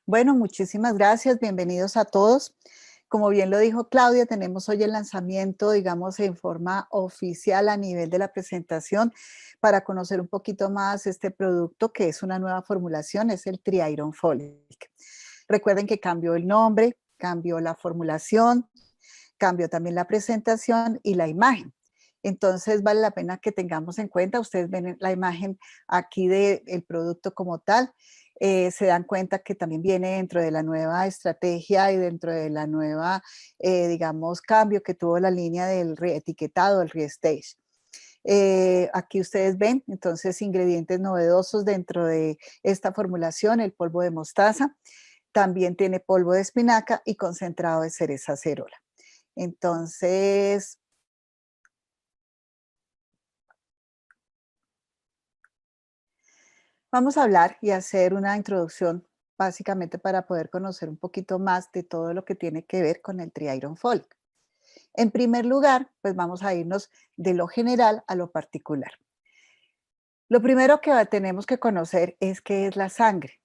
Bueno, muchísimas gracias, bienvenidos a todos. Como bien lo dijo Claudia, tenemos hoy el lanzamiento, digamos, en forma oficial a nivel de la presentación para conocer un poquito más este producto que es una nueva formulación, es el Tri-Iron Folic. Recuerden que cambió el nombre, cambió la formulación, cambió también la presentación y la imagen. Entonces vale la pena que tengamos en cuenta, ustedes ven la imagen aquí del producto como tal, se dan cuenta que también viene dentro de la nueva estrategia y dentro de la nueva, digamos, cambio que tuvo la línea del reetiquetado, el restage. Aquí ustedes ven entonces ingredientes novedosos dentro de esta formulación, el polvo de mostaza, también tiene polvo de espinaca y concentrado de cereza acerola. Entonces, vamos a hablar y hacer una introducción básicamente para poder conocer un poquito más de todo lo que tiene que ver con el Tri-Iron Folic. En primer lugar, pues vamos a irnos de lo general a lo particular. Lo primero que tenemos que conocer es qué es la sangre.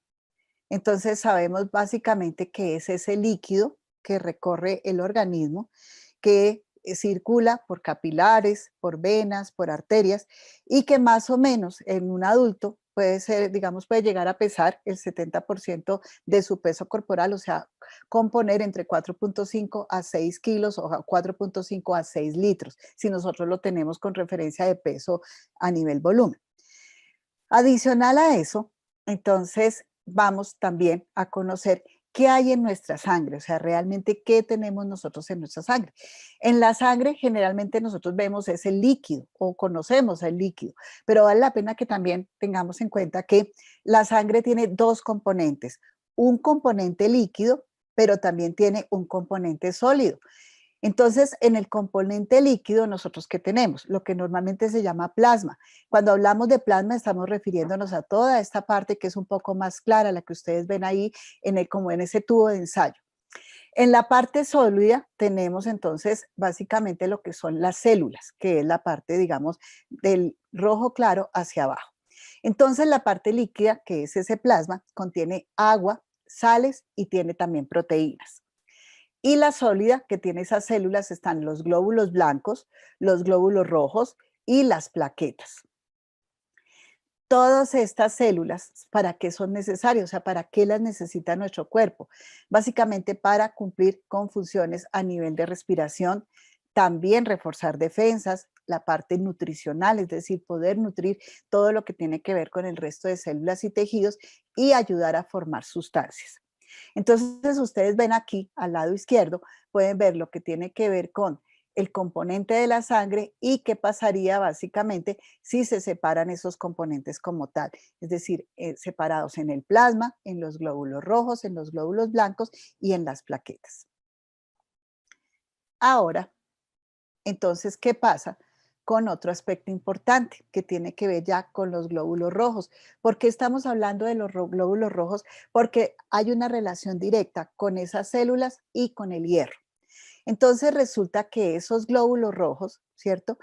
Entonces sabemos básicamente que es ese líquido que recorre el organismo, que circula por capilares, por venas, por arterias y que más o menos en un adulto puede ser, digamos, puede llegar a pesar el 70% de su peso corporal, o sea, componer entre 4.5 a 6 kilos o 4.5 a 6 litros, si nosotros lo tenemos con referencia de peso a nivel volumen. Adicional a eso, entonces vamos también a conocer qué hay en nuestra sangre, o sea, realmente qué tenemos nosotros en nuestra sangre. En la sangre generalmente nosotros vemos ese líquido o conocemos el líquido, pero vale la pena que también tengamos en cuenta que la sangre tiene dos componentes, un componente líquido, pero también tiene un componente sólido. Entonces, en el componente líquido, ¿nosotros qué tenemos? Lo que normalmente se llama plasma. Cuando hablamos de plasma, estamos refiriéndonos a toda esta parte que es un poco más clara, la que ustedes ven ahí, como en ese tubo de ensayo. En la parte sólida tenemos entonces básicamente lo que son las células, que es la parte, digamos, del rojo claro hacia abajo. Entonces, la parte líquida, que es ese plasma, contiene agua, sales y tiene también proteínas. Y la sólida, que tiene esas células, están los glóbulos blancos, los glóbulos rojos y las plaquetas. Todas estas células, ¿para qué son necesarias? O sea, ¿para qué las necesita nuestro cuerpo? Básicamente para cumplir con funciones a nivel de respiración, también reforzar defensas, la parte nutricional, es decir, poder nutrir todo lo que tiene que ver con el resto de células y tejidos y ayudar a formar sustancias. Entonces, ustedes ven aquí al lado izquierdo, pueden ver lo que tiene que ver con el componente de la sangre y qué pasaría básicamente si se separan esos componentes como tal, es decir, separados en el plasma, en los glóbulos rojos, en los glóbulos blancos y en las plaquetas. Ahora, entonces, ¿qué pasa con otro aspecto importante que tiene que ver ya con los glóbulos rojos? ¿Por qué estamos hablando de los glóbulos rojos? Porque hay una relación directa con esas células y con el hierro. Entonces resulta que esos glóbulos rojos, ¿cierto?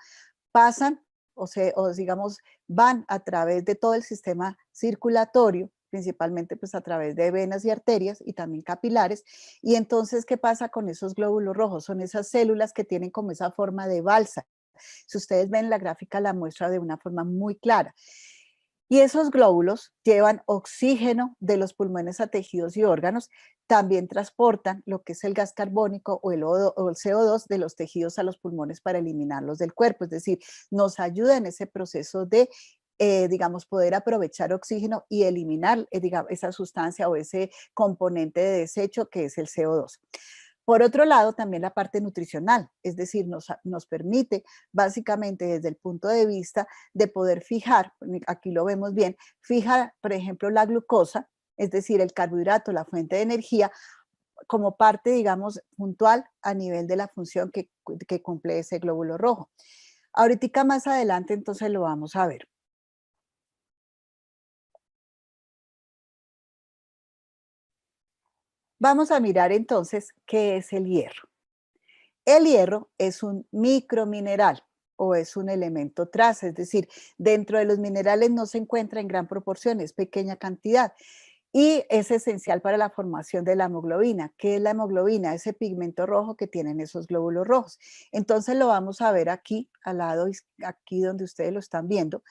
Pasan o digamos van a través de todo el sistema circulatorio, principalmente pues a través de venas y arterias y también capilares. Y entonces, ¿qué pasa con esos glóbulos rojos? Son esas células que tienen como esa forma de balsa. Si ustedes ven la gráfica, la muestra de una forma muy clara. Y esos glóbulos llevan oxígeno de los pulmones a tejidos y órganos, también transportan lo que es el gas carbónico o el CO2 de los tejidos a los pulmones para eliminarlos del cuerpo, es decir, nos ayuda en ese proceso de, digamos, poder aprovechar oxígeno y eliminar, digamos, esa sustancia o ese componente de desecho que es el CO2. Por otro lado, también la parte nutricional, es decir, nos permite básicamente desde el punto de vista de poder fijar, aquí lo vemos bien, fija, por ejemplo, la glucosa, es decir, el carbohidrato, la fuente de energía, como parte, digamos, puntual a nivel de la función que cumple ese glóbulo rojo. Ahorita más adelante entonces lo vamos a ver. Vamos a mirar entonces qué es el hierro. El hierro es un micromineral o es un elemento traza, es decir, dentro de los minerales no se encuentra en gran proporción, es pequeña cantidad. y es esencial para la formación de la hemoglobina. ¿Qué es la hemoglobina? Ese pigmento rojo que tienen esos glóbulos rojos. Entonces lo vamos a ver aquí, al lado, aquí donde ustedes lo están viendo.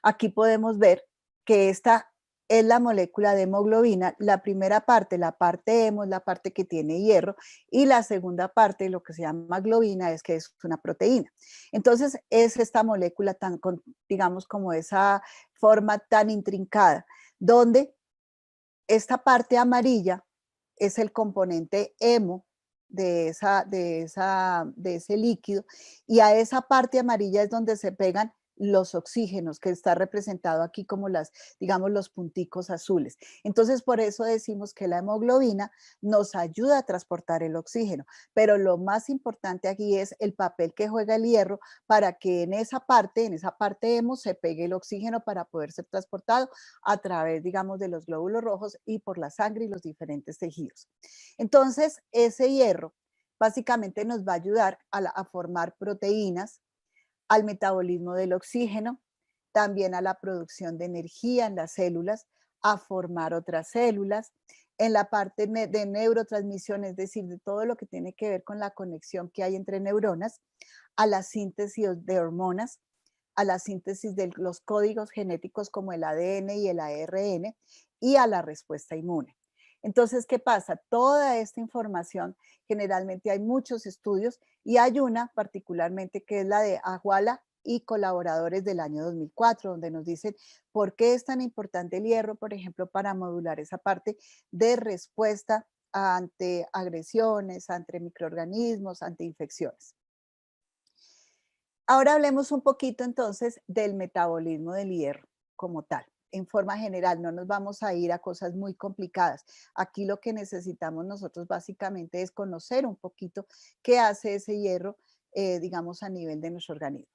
Aquí podemos ver que esta es la molécula de hemoglobina. La primera parte, la parte hemo, es la parte que tiene hierro, y la segunda parte, lo que se llama globina, es que es una proteína. Entonces es esta molécula tan, digamos, como esa forma tan intrincada, donde esta parte amarilla es el componente hemo de ese líquido, y a esa parte amarilla es donde se pegan los oxígenos, que está representado aquí como digamos, los punticos azules. Entonces, por eso decimos que la hemoglobina nos ayuda a transportar el oxígeno, pero lo más importante aquí es el papel que juega el hierro para que en esa parte hemo, se pegue el oxígeno para poder ser transportado a través, digamos, de los glóbulos rojos y por la sangre y los diferentes tejidos. Entonces, ese hierro básicamente nos va a ayudar a formar proteínas, al metabolismo del oxígeno, también a la producción de energía en las células, a formar otras células, en la parte de neurotransmisión, es decir, de todo lo que tiene que ver con la conexión que hay entre neuronas, a la síntesis de hormonas, a la síntesis de los códigos genéticos como el ADN y el ARN, y a la respuesta inmune. Entonces, ¿qué pasa? Toda esta información, generalmente hay muchos estudios, y hay una particularmente que es la de Aguala y colaboradores del año 2004, donde nos dicen por qué es tan importante el hierro, por ejemplo, para modular esa parte de respuesta ante agresiones, ante microorganismos, ante infecciones. Ahora hablemos un poquito entonces del metabolismo del hierro como tal. En forma general, no nos vamos a ir a cosas muy complicadas. Aquí lo que necesitamos nosotros básicamente es conocer un poquito qué hace ese hierro, digamos, a nivel de nuestro organismo.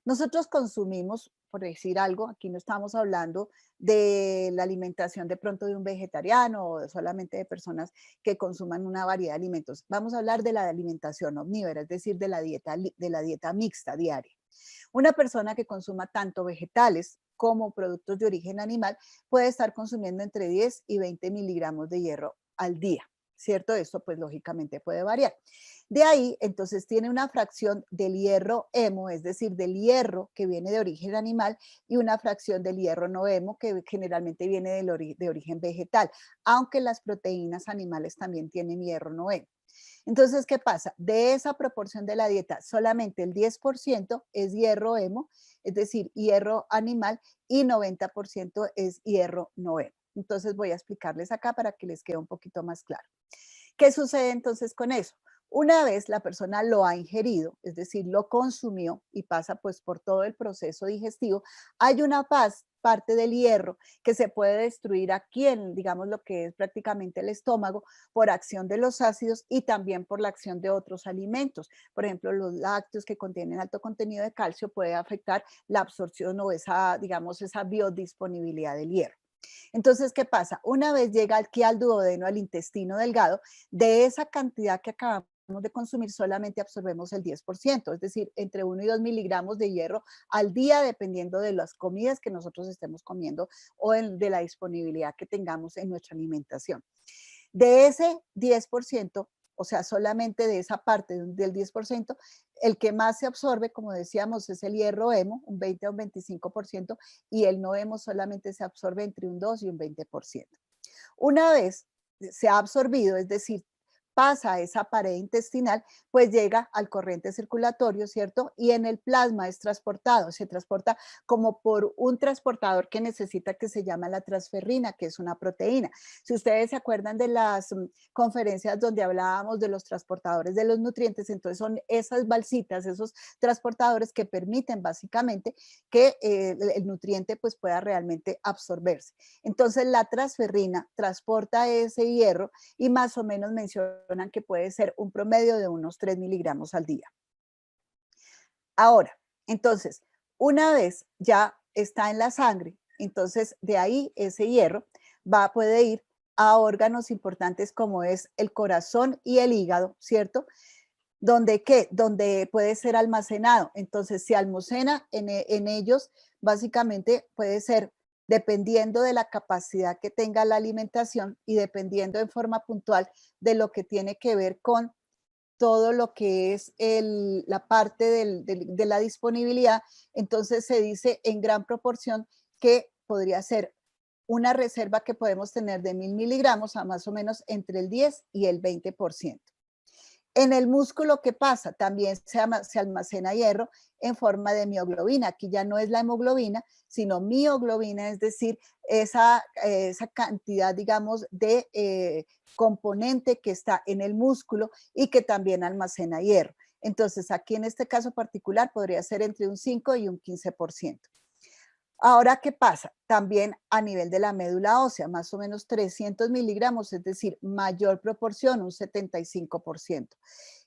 Nosotros consumimos, por decir algo, aquí no estamos hablando de la alimentación de pronto de un vegetariano o solamente de personas que consuman una variedad de alimentos. Vamos a hablar de la alimentación omnívora, es decir, de la dieta mixta diaria. Una persona que consuma tanto vegetales como productos de origen animal puede estar consumiendo entre 10 y 20 miligramos de hierro al día, ¿cierto? Esto pues lógicamente puede variar. De ahí, entonces, tiene una fracción del hierro hemo, es decir, del hierro que viene de origen animal, y una fracción del hierro no hemo, que generalmente viene de origen vegetal, aunque las proteínas animales también tienen hierro no hemo. Entonces, ¿qué pasa? De esa proporción de la dieta, solamente el 10% es hierro hemo, es decir, hierro animal, y 90% es hierro no hemo. Entonces, voy a explicarles acá para que les quede un poquito más claro. ¿Qué sucede entonces con eso? Una vez la persona lo ha ingerido, es decir, lo consumió y pasa pues por todo el proceso digestivo, hay una parte del hierro que se puede destruir aquí en, digamos, lo que es prácticamente el estómago por acción de los ácidos y también por la acción de otros alimentos. Por ejemplo, los lácteos que contienen alto contenido de calcio puede afectar la absorción o esa, digamos, esa biodisponibilidad del hierro. Entonces, ¿qué pasa? Una vez llega aquí al duodeno, al intestino delgado, de esa cantidad que acabamos de consumir solamente absorbemos el 10%, es decir, entre 1 y 2 miligramos de hierro al día, dependiendo de las comidas que nosotros estemos comiendo o de la disponibilidad que tengamos en nuestra alimentación. De ese 10%, o sea, solamente de esa parte del 10%, el que más se absorbe, como decíamos, es el hierro hemo, un 20 a un 25%, y el no hemo solamente se absorbe entre un 2 y un 20%. Una vez se ha absorbido, es decir, pasa a esa pared intestinal, pues llega al corriente circulatorio, ¿cierto? Y en el plasma es transportado, se transporta como por un transportador que necesita, que se llama la transferrina, que es una proteína. Si ustedes se acuerdan de las conferencias donde hablábamos de los transportadores de los nutrientes, entonces son esas balsitas, esos transportadores que permiten básicamente que el nutriente pues pueda realmente absorberse. Entonces la transferrina transporta ese hierro y más o menos mencionan que puede ser un promedio de unos 3 miligramos al día. Ahora, entonces, una vez ya está en la sangre, entonces de ahí ese hierro puede ir a órganos importantes como es el corazón y el hígado, ¿cierto? ¿Donde qué? Donde puede ser almacenado. Entonces, se almacena en ellos, básicamente puede ser dependiendo de la capacidad que tenga la alimentación y dependiendo en forma puntual de lo que tiene que ver con todo lo que es la parte de la disponibilidad, entonces se dice en gran proporción que podría ser una reserva que podemos tener de 1000 miligramos a más o menos entre el 10 y el 20%. En el músculo, ¿qué pasa? También se almacena hierro en forma de mioglobina. Aquí ya no es la hemoglobina, sino mioglobina, es decir, esa cantidad, digamos, de componente que está en el músculo y que también almacena hierro. Entonces, aquí en este caso particular podría ser entre un 5 y un 15%. Ahora, ¿qué pasa? También a nivel de la médula ósea, más o menos 300 miligramos, es decir, mayor proporción, un 75%.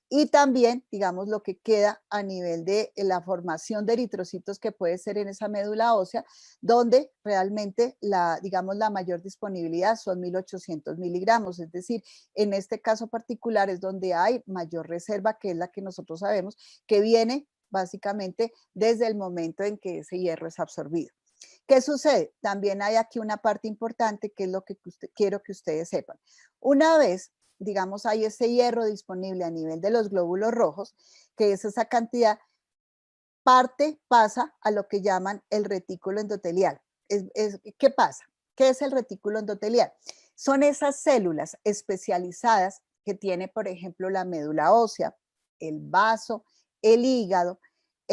Y también, digamos, lo que queda a nivel de la formación de eritrocitos que puede ser en esa médula ósea, donde realmente digamos, la mayor disponibilidad son 1800 miligramos, es decir, en este caso particular es donde hay mayor reserva, que es la que nosotros sabemos que viene básicamente desde el momento en que ese hierro es absorbido. ¿Qué sucede? También hay aquí una parte importante que es lo que quiero que ustedes sepan. Una vez, digamos, hay ese hierro disponible a nivel de los glóbulos rojos, que es esa cantidad, pasa a lo que llaman el retículo endotelial. ¿Qué pasa? ¿Qué es el retículo endotelial? Son esas células especializadas que tiene, por ejemplo, la médula ósea, el vaso, el hígado,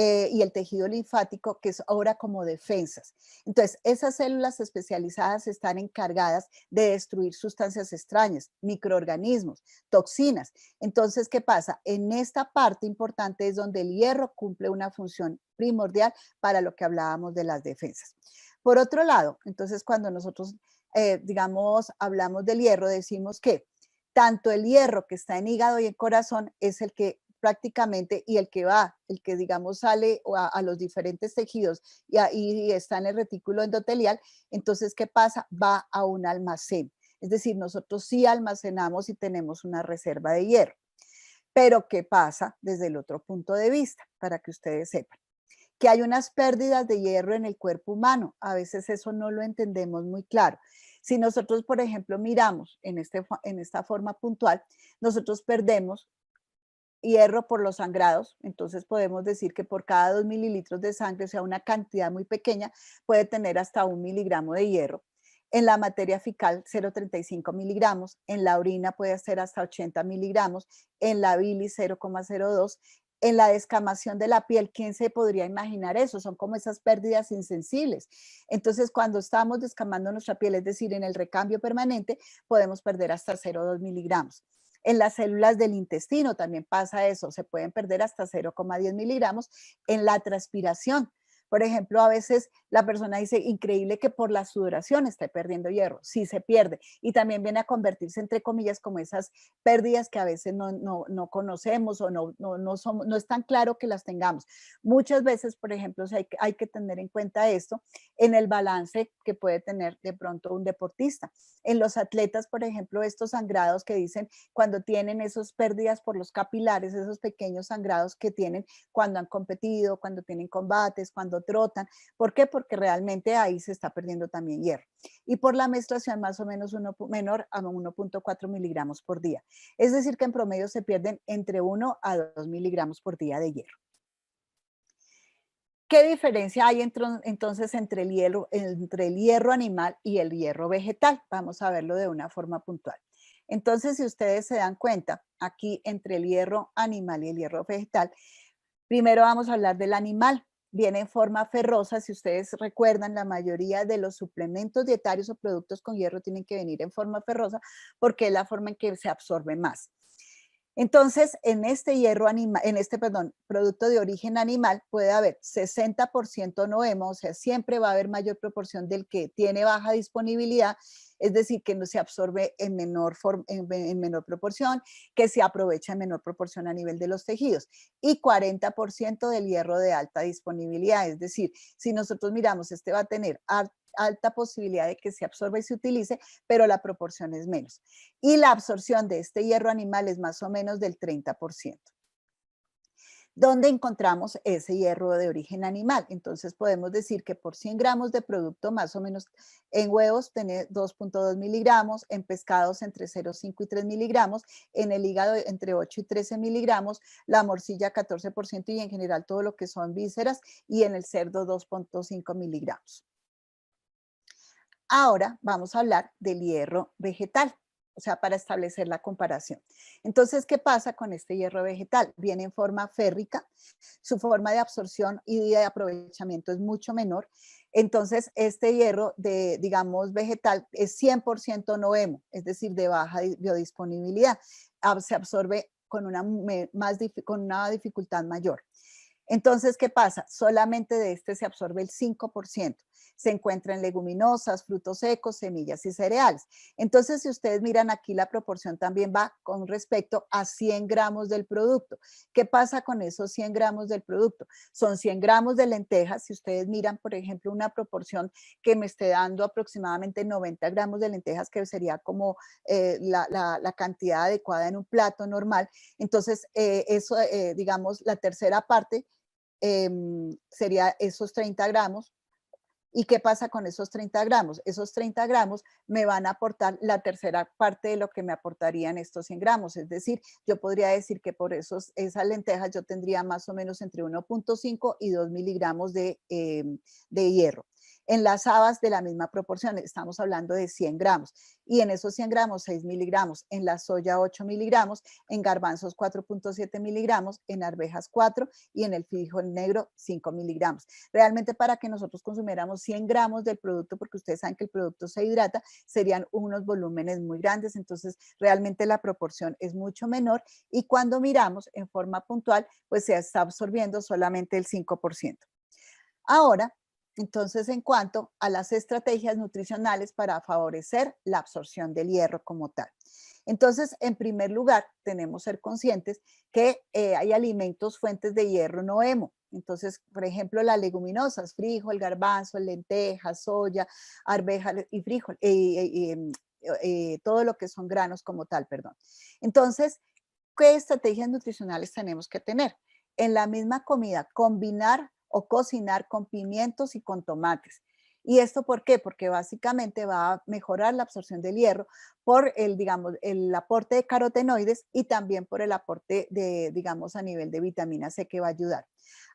y el tejido linfático, que es ahora como defensas. Entonces, esas células especializadas están encargadas de destruir sustancias extrañas, microorganismos, toxinas. Entonces, ¿qué pasa? En esta parte importante es donde el hierro cumple una función primordial para lo que hablábamos de las defensas. Por otro lado, entonces cuando nosotros, digamos, hablamos del hierro, decimos que tanto el hierro que está en hígado y en corazón es el que prácticamente, y el que digamos sale a los diferentes tejidos y está en el retículo endotelial, entonces, ¿qué pasa? Va a un almacén. Es decir, nosotros sí almacenamos y tenemos una reserva de hierro. Pero, ¿qué pasa desde el otro punto de vista? Para que ustedes sepan. Que hay unas pérdidas de hierro en el cuerpo humano. A veces eso no lo entendemos muy claro. Si nosotros, por ejemplo, miramos en esta forma puntual, nosotros perdemos hierro por los sangrados, entonces podemos decir que por cada 2 mililitros de sangre, o sea, una cantidad muy pequeña, puede tener hasta 1 miligramo de hierro. En la materia fecal, 0,35 miligramos, en la orina puede ser hasta 80 miligramos, en la bilis 0,02, en la descamación de la piel, ¿quién se podría imaginar eso? Son como esas pérdidas insensibles. Entonces, cuando estamos descamando nuestra piel, es decir, en el recambio permanente, podemos perder hasta 0,2 miligramos. En las células del intestino también pasa eso, se pueden perder hasta 0,10 miligramos en la transpiración. Por ejemplo, a veces la persona dice, increíble que por la sudoración esté perdiendo hierro. Sí se pierde. Y también viene a convertirse, entre comillas, como esas pérdidas que a veces no conocemos o no es tan claro que las tengamos. Muchas veces, por ejemplo, hay que tener en cuenta esto en el balance que puede tener de pronto un deportista. En los atletas, por ejemplo, estos sangrados que dicen cuando tienen esas pérdidas por los capilares, esos pequeños sangrados que tienen cuando han competido, cuando tienen combates, cuando trotan. ¿Por qué? Porque realmente ahí se está perdiendo también hierro. Y por la menstruación más o menos menor a 1,4 miligramos por día. Es decir, que en promedio se pierden entre 1 a 2 miligramos por día de hierro. ¿Qué diferencia hay entonces entre el hierro animal y el hierro vegetal? Vamos a verlo de una forma puntual. Entonces, si ustedes se dan cuenta, aquí entre el hierro animal y el hierro vegetal, primero vamos a hablar del animal. Viene en forma ferrosa, si ustedes recuerdan, la mayoría de los suplementos dietarios o productos con hierro tienen que venir en forma ferrosa porque es la forma en que se absorbe más. Entonces, producto de origen animal puede haber 60% no hemo, o sea, siempre va a haber mayor proporción del que tiene baja disponibilidad, es decir, que no se absorbe en menor proporción, que se aprovecha en menor proporción a nivel de los tejidos, y 40% del hierro de alta disponibilidad, es decir, si nosotros miramos, este va a tener alta posibilidad de que se absorba y se utilice, pero la proporción es menos. Y la absorción de este hierro animal es más o menos del 30%. donde encontramos ese hierro de origen animal. Entonces podemos decir que por 100 gramos de producto, más o menos en huevos tiene 2,2 miligramos, en pescados entre 0,5 y 3 miligramos, en el hígado entre 8 y 13 miligramos, la morcilla 14% y en general todo lo que son vísceras, y en el cerdo 2,5 miligramos. Ahora vamos a hablar del hierro vegetal, o sea, para establecer la comparación. Entonces, ¿qué pasa con este hierro vegetal? Viene en forma férrica, su forma de absorción y de aprovechamiento es mucho menor. Entonces, este hierro de, digamos, vegetal es 100% noemo, es decir, de baja biodisponibilidad. Se absorbe con con una dificultad mayor. Entonces, ¿qué pasa? Solamente de este se absorbe el 5%. Se encuentra en leguminosas, frutos secos, semillas y cereales. Entonces, si ustedes miran aquí, la proporción también va con respecto a 100 gramos del producto. ¿Qué pasa con esos 100 gramos del producto? Son 100 gramos de lentejas. Si ustedes miran, por ejemplo, una proporción que me esté dando aproximadamente 90 gramos de lentejas, que sería como la cantidad adecuada en un plato normal. Entonces, digamos, la tercera parte sería esos 30 gramos. ¿Y qué pasa con esos 30 gramos? Esos 30 gramos me van a aportar la tercera parte de lo que me aportarían estos 100 gramos. Es decir, yo podría decir que por esas lentejas yo tendría más o menos entre 1,5 y 2 miligramos de hierro. En las habas de la misma proporción, estamos hablando de 100 gramos. Y en esos 100 gramos, 6 miligramos. En la soya, 8 miligramos. En garbanzos, 4,7 miligramos. En arvejas, 4. Y en el frijol negro, 5 miligramos. Realmente para que nosotros consumiéramos 100 gramos del producto, porque ustedes saben que el producto se hidrata, serían unos volúmenes muy grandes. Entonces, realmente la proporción es mucho menor. Y cuando miramos en forma puntual, pues se está absorbiendo solamente el 5%. Ahora, entonces, en cuanto a las estrategias nutricionales para favorecer la absorción del hierro como tal. Entonces, en primer lugar, tenemos que ser conscientes que hay alimentos fuentes de hierro no hemo. Entonces, por ejemplo, las leguminosas, frijol, garbanzo, lentejas, soya, arvejas y frijol, todo lo que son granos como tal, perdón. Entonces, ¿qué estrategias nutricionales tenemos que tener? En la misma comida, combinar o cocinar con pimientos y con tomates. ¿Y esto por qué? Porque básicamente va a mejorar la absorción del hierro por digamos, el aporte de carotenoides y también por el aporte de, digamos, a nivel de vitamina C que va a ayudar.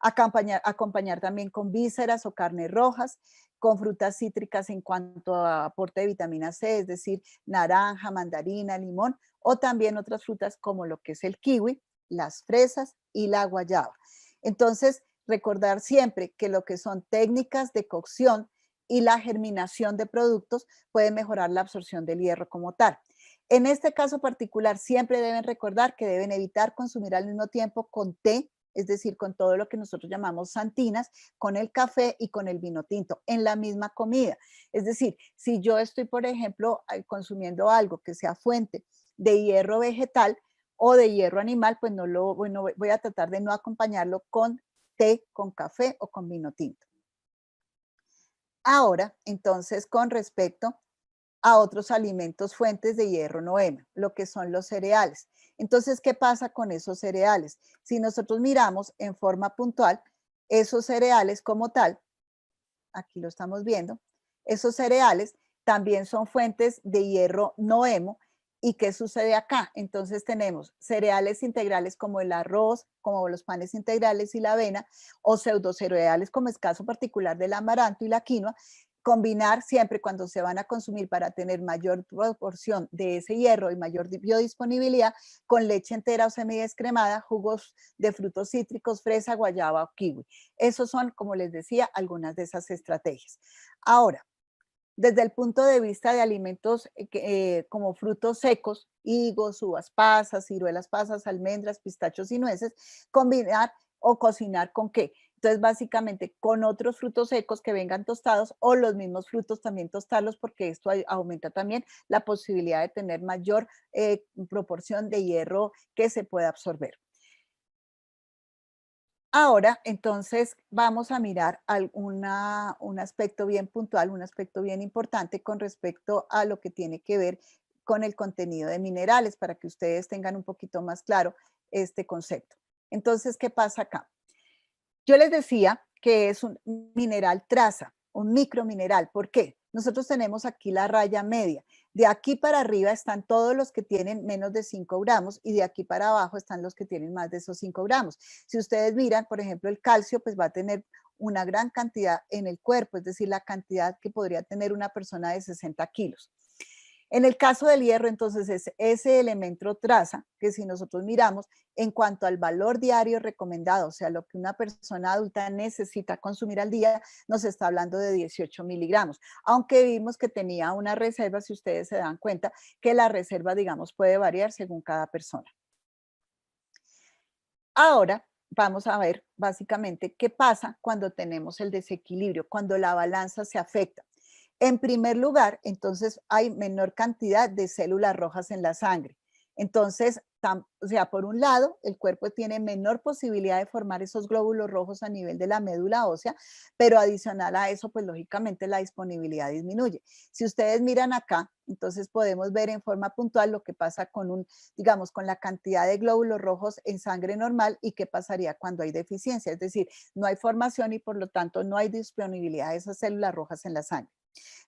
Acompañar también con vísceras o carnes rojas, con frutas cítricas en cuanto a aporte de vitamina C, es decir, naranja, mandarina, limón, o también otras frutas como lo que es el kiwi, las fresas y la guayaba. Entonces, recordar siempre que lo que son técnicas de cocción y la germinación de productos puede mejorar la absorción del hierro como tal. En este caso particular, siempre deben recordar que deben evitar consumir al mismo tiempo con té, es decir, con todo lo que nosotros llamamos santinas, con el café y con el vino tinto, en la misma comida. Es decir, si yo estoy, por ejemplo, consumiendo algo que sea fuente de hierro vegetal o de hierro animal, pues bueno, voy a tratar de no acompañarlo con té, con café o con vino tinto. Ahora, entonces, con respecto a otros alimentos fuentes de hierro no hemo, lo que son los cereales. Entonces, ¿qué pasa con esos cereales? Si nosotros miramos en forma puntual, esos cereales como tal, aquí lo estamos viendo, esos cereales también son fuentes de hierro no hemo. ¿Y qué sucede acá? Entonces tenemos cereales integrales como el arroz, como los panes integrales y la avena, o pseudocereales como es caso particular del amaranto y la quinoa. Combinar siempre cuando se van a consumir para tener mayor proporción de ese hierro y mayor biodisponibilidad con leche entera o semidescremada, jugos de frutos cítricos, fresa, guayaba o kiwi. Esos son, como les decía, algunas de esas estrategias. Ahora, desde el punto de vista de alimentos como frutos secos, higos, uvas pasas, ciruelas pasas, almendras, pistachos y nueces, combinar o cocinar con qué. Entonces, básicamente con otros frutos secos que vengan tostados o los mismos frutos también tostarlos porque esto aumenta también la posibilidad de tener mayor proporción de hierro que se pueda absorber. Ahora, entonces, vamos a mirar un aspecto bien puntual, un aspecto bien importante con respecto a lo que tiene que ver con el contenido de minerales, para que ustedes tengan un poquito más claro este concepto. Entonces, ¿qué pasa acá? Yo les decía que es un mineral traza, un micromineral. ¿Por qué? Nosotros tenemos aquí la raya media. De aquí para arriba están todos los que tienen menos de 5 gramos y de aquí para abajo están los que tienen más de esos 5 gramos. Si ustedes miran, por ejemplo, el calcio, pues va a tener una gran cantidad en el cuerpo, es decir, la cantidad que podría tener una persona de 60 kilos. En el caso del hierro, entonces, es ese elemento traza que si nosotros miramos en cuanto al valor diario recomendado, o sea, lo que una persona adulta necesita consumir al día, nos está hablando de 18 miligramos, aunque vimos que tenía una reserva, si ustedes se dan cuenta, que la reserva, digamos, puede variar según cada persona. Ahora vamos a ver básicamente qué pasa cuando tenemos el desequilibrio, cuando la balanza se afecta. En primer lugar, entonces hay menor cantidad de células rojas en la sangre. Entonces, o sea, por un lado, el cuerpo tiene menor posibilidad de formar esos glóbulos rojos a nivel de la médula ósea, pero adicional a eso, pues lógicamente la disponibilidad disminuye. Si ustedes miran acá, entonces podemos ver en forma puntual lo que pasa con digamos, con la cantidad de glóbulos rojos en sangre normal y qué pasaría cuando hay deficiencia. Es decir, no hay formación y por lo tanto no hay disponibilidad de esas células rojas en la sangre.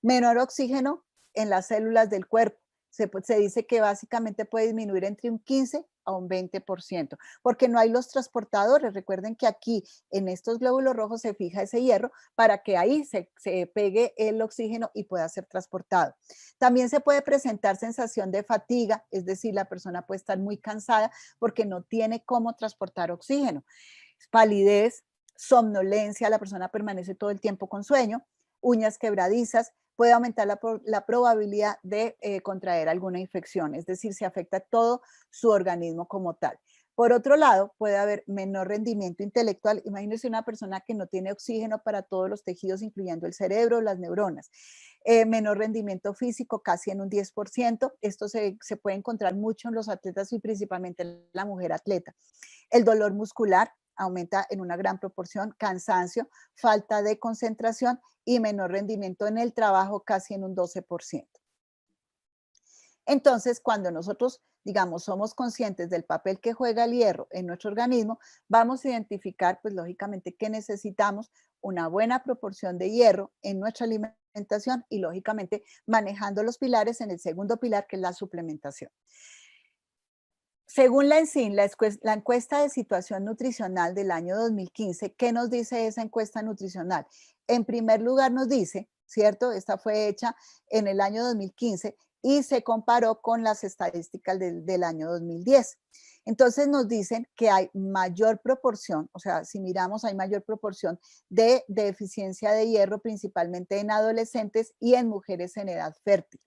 Menor oxígeno en las células del cuerpo. Se dice que básicamente puede disminuir entre un 15 a un 20%, porque no hay los transportadores. Recuerden que aquí en estos glóbulos rojos se fija ese hierro para que ahí se pegue el oxígeno y pueda ser transportado. También se puede presentar sensación de fatiga, es decir, la persona puede estar muy cansada porque no tiene cómo transportar oxígeno. Palidez, somnolencia, la persona permanece todo el tiempo con sueño, uñas quebradizas, puede aumentar la probabilidad de contraer alguna infección, es decir, se afecta todo su organismo como tal. Por otro lado, puede haber menor rendimiento intelectual. Imagínense una persona que no tiene oxígeno para todos los tejidos, incluyendo el cerebro, las neuronas. Menor rendimiento físico, casi en un 10%. Esto se puede encontrar mucho en los atletas y principalmente en la mujer atleta. El dolor muscular aumenta en una gran proporción, cansancio, falta de concentración y menor rendimiento en el trabajo, casi en un 12%. Entonces, cuando nosotros, digamos, somos conscientes del papel que juega el hierro en nuestro organismo, vamos a identificar, pues lógicamente, que necesitamos una buena proporción de hierro en nuestra alimentación y, lógicamente, manejando los pilares en el segundo pilar, que es la suplementación. Según la ENSIN, la encuesta de situación nutricional del año 2015, ¿qué nos dice esa encuesta nutricional? En primer lugar nos dice, ¿cierto? Esta fue hecha en el año 2015 y se comparó con las estadísticas del año 2010. Entonces nos dicen que hay mayor proporción, o sea, si miramos hay mayor proporción de deficiencia de hierro, principalmente en adolescentes y en mujeres en edad fértil.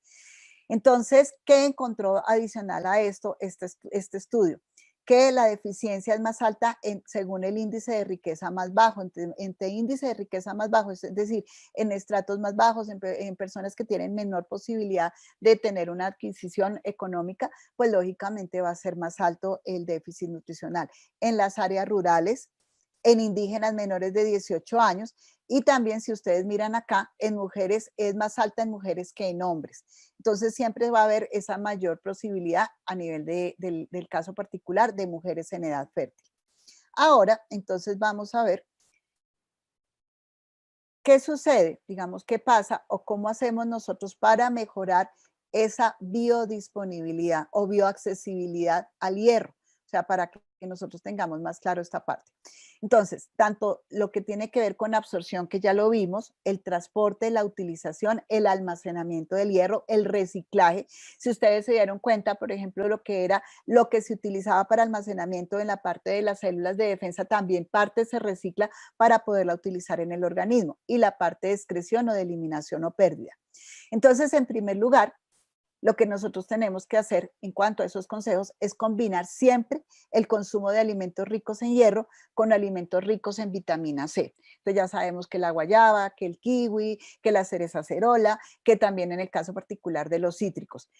Entonces, ¿qué encontró adicional a esto este estudio? Que la deficiencia es más alta según el índice de riqueza más bajo, entre índice de riqueza más bajo, es decir, en estratos más bajos, en personas que tienen menor posibilidad de tener una adquisición económica, pues lógicamente va a ser más alto el déficit nutricional. En las áreas rurales, en indígenas menores de 18 años y también si ustedes miran acá, en mujeres es más alta en mujeres que en hombres. Entonces siempre va a haber esa mayor posibilidad a nivel del caso particular de mujeres en edad fértil. Ahora, entonces vamos a ver qué sucede, digamos, qué pasa o cómo hacemos nosotros para mejorar esa biodisponibilidad o bioaccesibilidad al hierro, o sea, para que nosotros tengamos más claro esta parte. Entonces, tanto lo que tiene que ver con absorción, que ya lo vimos, el transporte, la utilización, el almacenamiento del hierro, el reciclaje. Si ustedes se dieron cuenta, por ejemplo, lo que se utilizaba para almacenamiento en la parte de las células de defensa, también parte se recicla para poderla utilizar en el organismo y la parte de excreción o de eliminación o pérdida. Entonces, en primer lugar, lo que nosotros tenemos que hacer en cuanto a esos consejos es combinar siempre el consumo de alimentos ricos en hierro con alimentos ricos en vitamina C. Entonces ya sabemos que la guayaba, que el kiwi, que la cereza acerola, que también en el caso particular de los cítricos.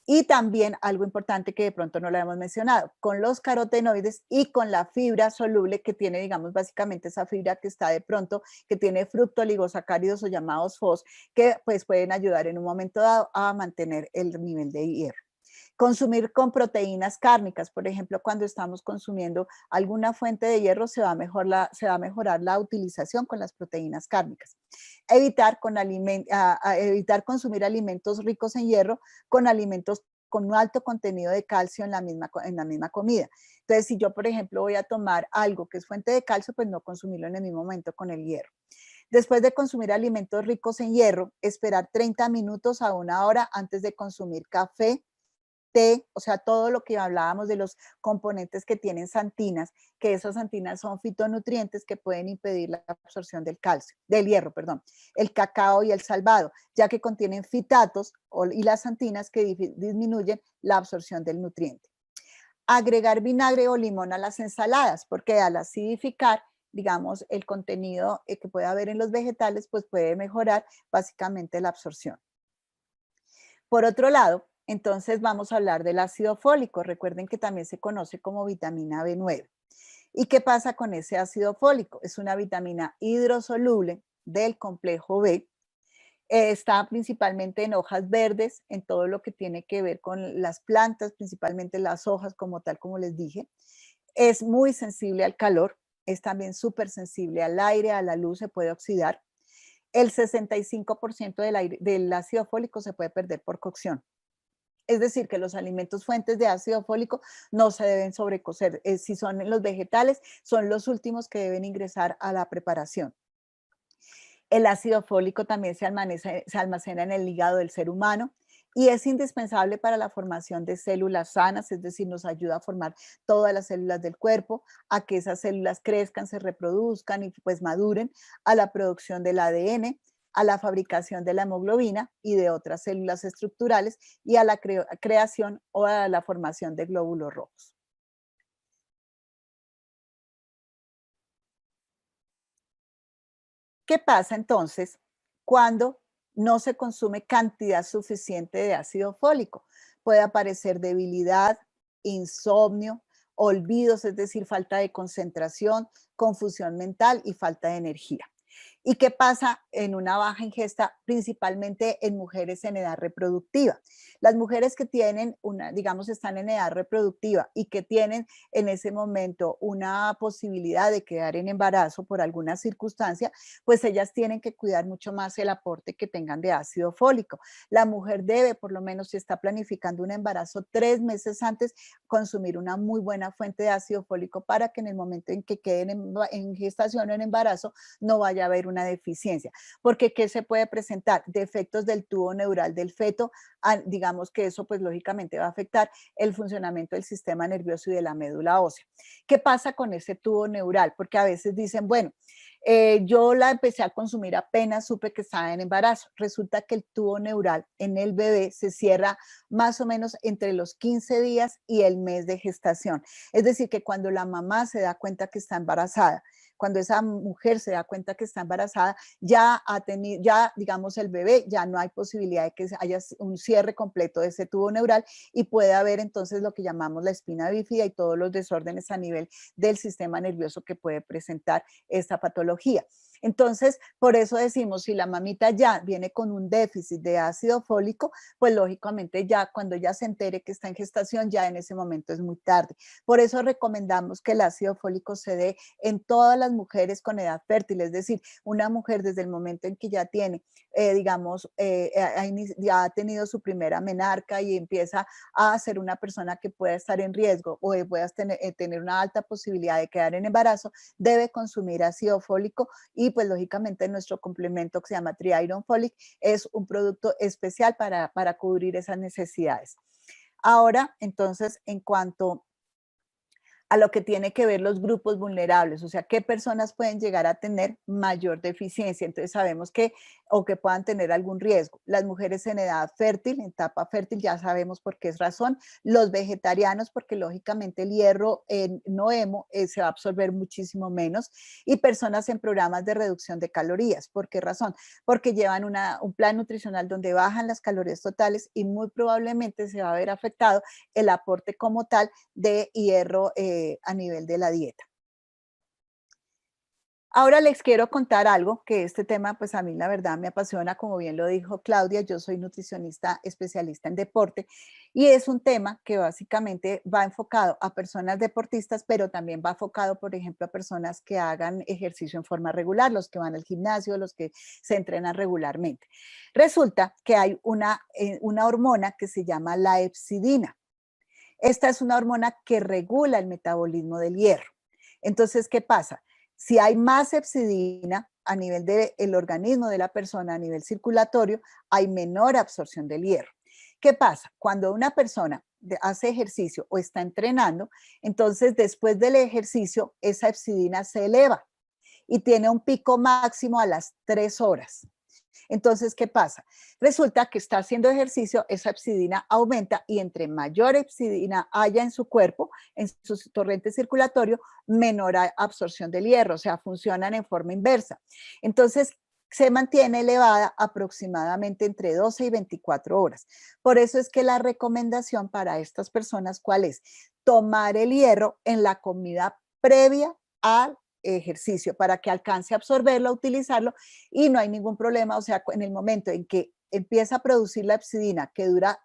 Y también algo importante que de pronto no lo hemos mencionado, con los carotenoides y con la fibra soluble que tiene, digamos, básicamente esa fibra que está de pronto, que tiene fructooligosacáridos o llamados FOS, que pues pueden ayudar en un momento dado a mantener el nivel de hierro. Consumir con proteínas cárnicas, por ejemplo, cuando estamos consumiendo alguna fuente de hierro, se va a mejorar la utilización con las proteínas cárnicas. Evitar consumir alimentos ricos en hierro con alimentos con un alto contenido de calcio en la misma comida. Entonces, si yo, por ejemplo, voy a tomar algo que es fuente de calcio, pues no consumirlo en el mismo momento con el hierro. Después de consumir alimentos ricos en hierro, esperar 30 minutos a 1 hora antes de consumir café, té, o sea, todo lo que hablábamos de los componentes que tienen santinas, que esas santinas son fitonutrientes que pueden impedir la absorción del hierro, perdón, el cacao y el salvado, ya que contienen fitatos y las santinas que disminuyen la absorción del nutriente. Agregar vinagre o limón a las ensaladas, porque al acidificar, digamos, el contenido que puede haber en los vegetales, pues puede mejorar básicamente la absorción. Por otro lado, entonces vamos a hablar del ácido fólico. Recuerden que también se conoce como vitamina B9. ¿Y qué pasa con ese ácido fólico? Es una vitamina hidrosoluble del complejo B. Está principalmente en hojas verdes, en todo lo que tiene que ver con las plantas, principalmente las hojas como tal, como les dije. Es muy sensible al calor, es también súper sensible al aire, a la luz, se puede oxidar. El 65% del ácido fólico se puede perder por cocción. Es decir, que los alimentos fuentes de ácido fólico no se deben sobrecocer. Si son los vegetales, son los últimos que deben ingresar a la preparación. El ácido fólico también se almacena en el hígado del ser humano y es indispensable para la formación de células sanas, es decir, nos ayuda a formar todas las células del cuerpo, a que esas células crezcan, se reproduzcan y pues maduren, a la producción del ADN, a la fabricación de la hemoglobina y de otras células estructurales y a la creación o a la formación de glóbulos rojos. ¿Qué pasa entonces cuando no se consume cantidad suficiente de ácido fólico? Puede aparecer debilidad, insomnio, olvidos, es decir, falta de concentración, confusión mental y falta de energía. ¿Y qué pasa en una baja ingesta, principalmente en mujeres en edad reproductiva? Las mujeres que tienen digamos, están en edad reproductiva y que tienen en ese momento una posibilidad de quedar en embarazo por alguna circunstancia, pues ellas tienen que cuidar mucho más el aporte que tengan de ácido fólico. La mujer debe, por lo menos si está planificando un embarazo, 3 meses antes consumir una muy buena fuente de ácido fólico para que en el momento en que queden en gestación o en embarazo no vaya a haber una deficiencia. Porque ¿qué se puede presentar? Defectos del tubo neural del feto, digamos que eso pues lógicamente va a afectar el funcionamiento del sistema nervioso y de la médula ósea. ¿Qué pasa con ese tubo neural? Porque a veces dicen, bueno, yo la empecé a consumir apenas supe que estaba en embarazo. Resulta que el tubo neural en el bebé se cierra más o menos entre los 15 días y el mes de gestación. Es decir, que cuando la mamá se da cuenta que está embarazada, cuando esa mujer se da cuenta que está embarazada, ya digamos el bebé, ya no hay posibilidad de que haya un cierre completo de ese tubo neural y puede haber entonces lo que llamamos la espina bífida y todos los desórdenes a nivel del sistema nervioso que puede presentar esta patología. Entonces, por eso decimos, si la mamita ya viene con un déficit de ácido fólico, pues lógicamente ya cuando ya se entere que está en gestación, ya en ese momento es muy tarde. Por eso recomendamos que el ácido fólico se dé en todas las mujeres con edad fértil, es decir, una mujer desde el momento en que ya tiene, digamos, ya ha tenido su primera menarca y empieza a ser una persona que pueda estar en riesgo o pueda tener una alta posibilidad de quedar en embarazo, debe consumir ácido fólico y pues lógicamente nuestro complemento que se llama Tri-Iron Folic es un producto especial para cubrir esas necesidades. Ahora, entonces, en cuanto a lo que tiene que ver los grupos vulnerables, o sea, qué personas pueden llegar a tener mayor deficiencia. Entonces sabemos que, o que puedan tener algún riesgo. Las mujeres en edad fértil, en etapa fértil, ya sabemos por qué es razón. Los vegetarianos, porque lógicamente el hierro no hemo se va a absorber muchísimo menos. Y personas en programas de reducción de calorías. ¿Por qué razón? Porque llevan un plan nutricional donde bajan las calorías totales y muy probablemente se va a ver afectado el aporte como tal de hierro a nivel de la dieta. Ahora les quiero contar algo que este tema, pues a mí la verdad me apasiona, como bien lo dijo Claudia, yo soy nutricionista especialista en deporte y es un tema que básicamente va enfocado a personas deportistas, pero también va enfocado, por ejemplo, a personas que hagan ejercicio en forma regular, los que van al gimnasio, los que se entrenan regularmente. Resulta que hay una hormona que se llama la epsidina. Esta es una hormona que regula el metabolismo del hierro. Entonces, ¿qué pasa? Si hay más epsidina a nivel del organismo de la persona, a nivel circulatorio, hay menor absorción del hierro. ¿Qué pasa? Cuando una persona hace ejercicio o está entrenando, entonces después del ejercicio esa epsidina se eleva y tiene un pico máximo a las 3 horas. Entonces, ¿qué pasa? Resulta que está haciendo ejercicio, esa epsidina aumenta y entre mayor epsidina haya en su cuerpo, en su torrente circulatorio, menor absorción del hierro, o sea, funcionan en forma inversa. Entonces, se mantiene elevada aproximadamente entre 12 y 24 horas. Por eso es que la recomendación para estas personas, ¿cuál es? Tomar el hierro en la comida previa al ejercicio para que alcance a absorberlo, a utilizarlo y no hay ningún problema, o sea, en el momento en que empieza a producir la epsidina, que dura,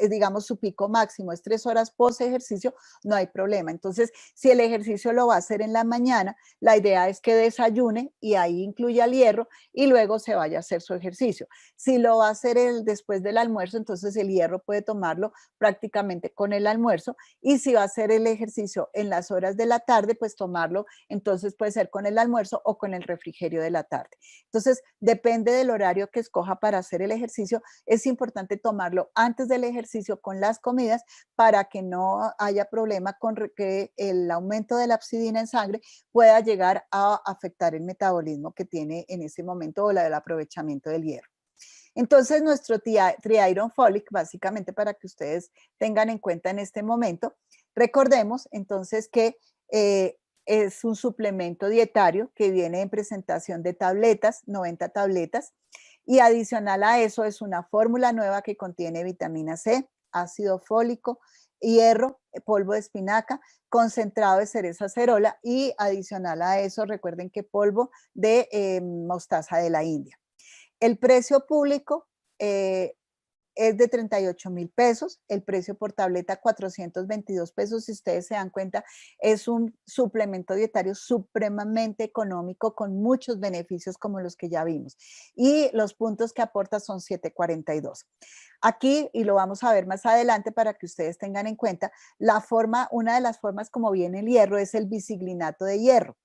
digamos, su pico máximo es 3 horas post ejercicio, no hay problema. Entonces, si el ejercicio lo va a hacer en la mañana, la idea es que desayune y ahí incluya el hierro y luego se vaya a hacer su ejercicio. Si lo va a hacer después del almuerzo, entonces el hierro puede tomarlo prácticamente con el almuerzo y si va a hacer el ejercicio en las horas de la tarde, pues tomarlo, entonces puede ser con el almuerzo o con el refrigerio de la tarde. Entonces, depende del horario que escoja para hacer el ejercicio, es importante tomarlo antes del ejercicio con las comidas para que no haya problema con que el aumento de la epsidina en sangre pueda llegar a afectar el metabolismo que tiene en ese momento o la del aprovechamiento del hierro. Entonces, nuestro Triiron Folic, básicamente para que ustedes tengan en cuenta en este momento, recordemos entonces que es un suplemento dietario que viene en presentación de tabletas, 90 tabletas, y adicional a eso es una fórmula nueva que contiene vitamina C, ácido fólico, hierro, polvo de espinaca, concentrado de cereza acerola y adicional a eso recuerden que polvo de mostaza de la India. El precio público es de 38,000 pesos, el precio por tableta 422 pesos, si ustedes se dan cuenta, es un suplemento dietario supremamente económico con muchos beneficios como los que ya vimos. Y los puntos que aporta son 742. Aquí, y lo vamos a ver más adelante para que ustedes tengan en cuenta, una de las formas como viene el hierro es el biciglinato de hierro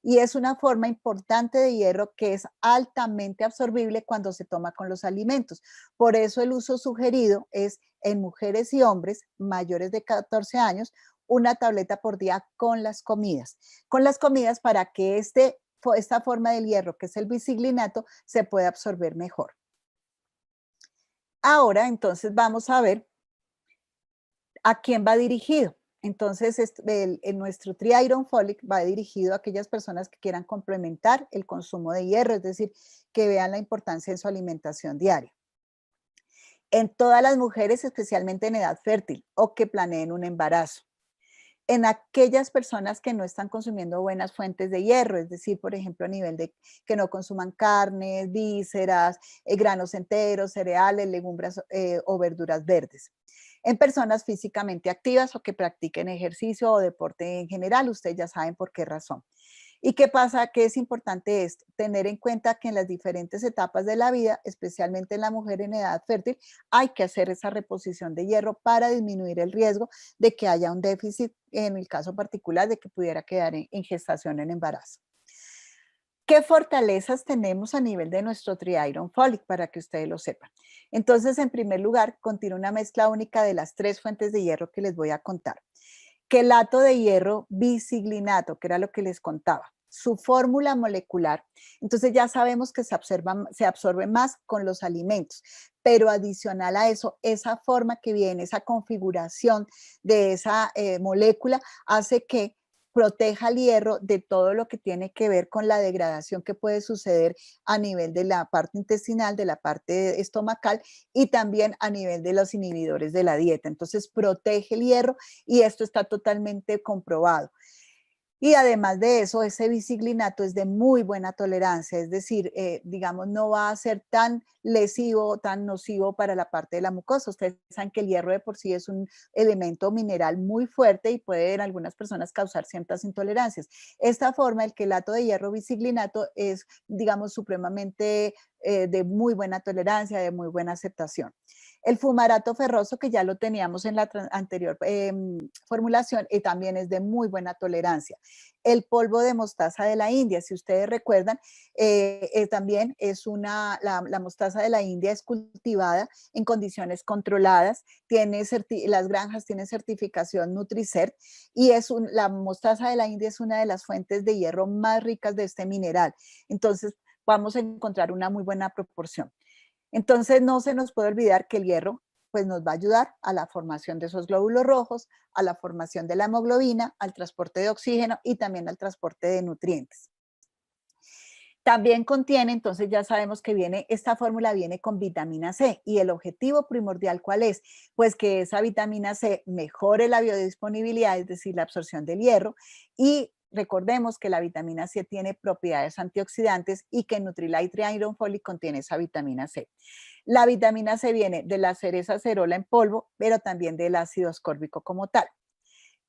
y es una forma importante de hierro que es altamente absorbible cuando se toma con los alimentos. Por eso el uso sugerido es en mujeres y hombres mayores de 14 años, una tableta por día con las comidas. Con las comidas para que esta forma del hierro, que es el biciglinato, se pueda absorber mejor. Ahora, entonces, vamos a ver a quién va dirigido. Entonces, nuestro Triiron Folic va dirigido a aquellas personas que quieran complementar el consumo de hierro, es decir, que vean la importancia en su alimentación diaria. En todas las mujeres, especialmente en edad fértil o que planeen un embarazo. En aquellas personas que no están consumiendo buenas fuentes de hierro, es decir, por ejemplo, a nivel de que no consuman carnes, vísceras, granos enteros, cereales, legumbres o verduras verdes. En personas físicamente activas o que practiquen ejercicio o deporte en general, ustedes ya saben por qué razón. ¿Y qué pasa? ¿Qué es importante esto? Tener en cuenta que en las diferentes etapas de la vida, especialmente en la mujer en edad fértil, hay que hacer esa reposición de hierro para disminuir el riesgo de que haya un déficit, en el caso particular de que pudiera quedar en gestación en embarazo. ¿Qué fortalezas tenemos a nivel de nuestro Triiron Folic para que ustedes lo sepan? Entonces, en primer lugar, contiene una mezcla única de las 3 fuentes de hierro que les voy a contar. Quelato de hierro biciglinato, que era lo que les contaba. Su fórmula molecular, entonces ya sabemos que se absorbe más con los alimentos, pero adicional a eso, esa forma que viene, esa configuración de esa molécula hace que proteja el hierro de todo lo que tiene que ver con la degradación que puede suceder a nivel de la parte intestinal, de la parte estomacal y también a nivel de los inhibidores de la dieta. Entonces protege el hierro y esto está totalmente comprobado. Y además de eso, ese biciglinato es de muy buena tolerancia, es decir, digamos, no va a ser tan lesivo, tan nocivo para la parte de la mucosa. Ustedes saben que el hierro de por sí es un elemento mineral muy fuerte y puede en algunas personas causar ciertas intolerancias. Esta forma, el quelato de hierro biciglinato, es, digamos, supremamente de muy buena tolerancia, de muy buena aceptación. El fumarato ferroso, que ya lo teníamos en la anterior formulación, y también es de muy buena tolerancia. El polvo de mostaza de la India, si ustedes recuerdan, también es la mostaza de la India es cultivada en condiciones controladas, las granjas tienen certificación Nutricert y la mostaza de la India es una de las fuentes de hierro más ricas de este mineral. Entonces, vamos a encontrar una muy buena proporción. Entonces, no se nos puede olvidar que el hierro pues, nos va a ayudar a la formación de esos glóbulos rojos, a la formación de la hemoglobina, al transporte de oxígeno y también al transporte de nutrientes. También contiene, entonces ya sabemos que esta fórmula viene con vitamina C y el objetivo primordial, ¿cuál es? Pues que esa vitamina C mejore la biodisponibilidad, es decir, la absorción del hierro, y recordemos que la vitamina C tiene propiedades antioxidantes y que Nutrilite Iron Folic contiene esa vitamina C. La vitamina C viene de la cereza acerola en polvo, pero también del ácido ascórbico como tal.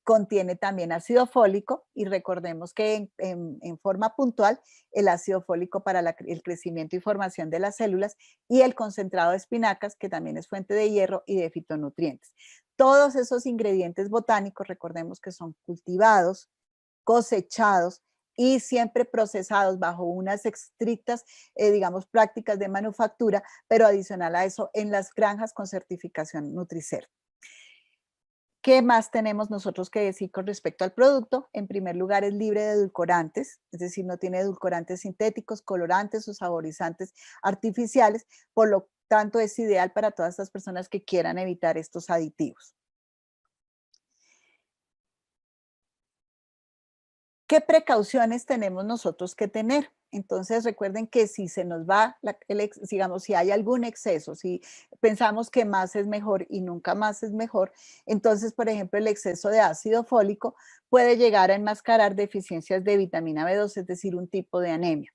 Contiene también ácido fólico y recordemos que en forma puntual el ácido fólico para el crecimiento y formación de las células y el concentrado de espinacas, que también es fuente de hierro y de fitonutrientes. Todos esos ingredientes botánicos, recordemos que son cultivados, cosechados y siempre procesados bajo unas estrictas, digamos, prácticas de manufactura, pero adicional a eso en las granjas con certificación Nutricert. ¿Qué más tenemos nosotros que decir con respecto al producto? En primer lugar, es libre de edulcorantes, es decir, no tiene edulcorantes sintéticos, colorantes o saborizantes artificiales, por lo tanto es ideal para todas las personas que quieran evitar estos aditivos. ¿Qué precauciones tenemos nosotros que tener? Entonces recuerden que si se nos va, digamos, si hay algún exceso, si pensamos que más es mejor y nunca más es mejor, entonces, por ejemplo, el exceso de ácido fólico puede llegar a enmascarar deficiencias de vitamina B2, es decir, un tipo de anemia.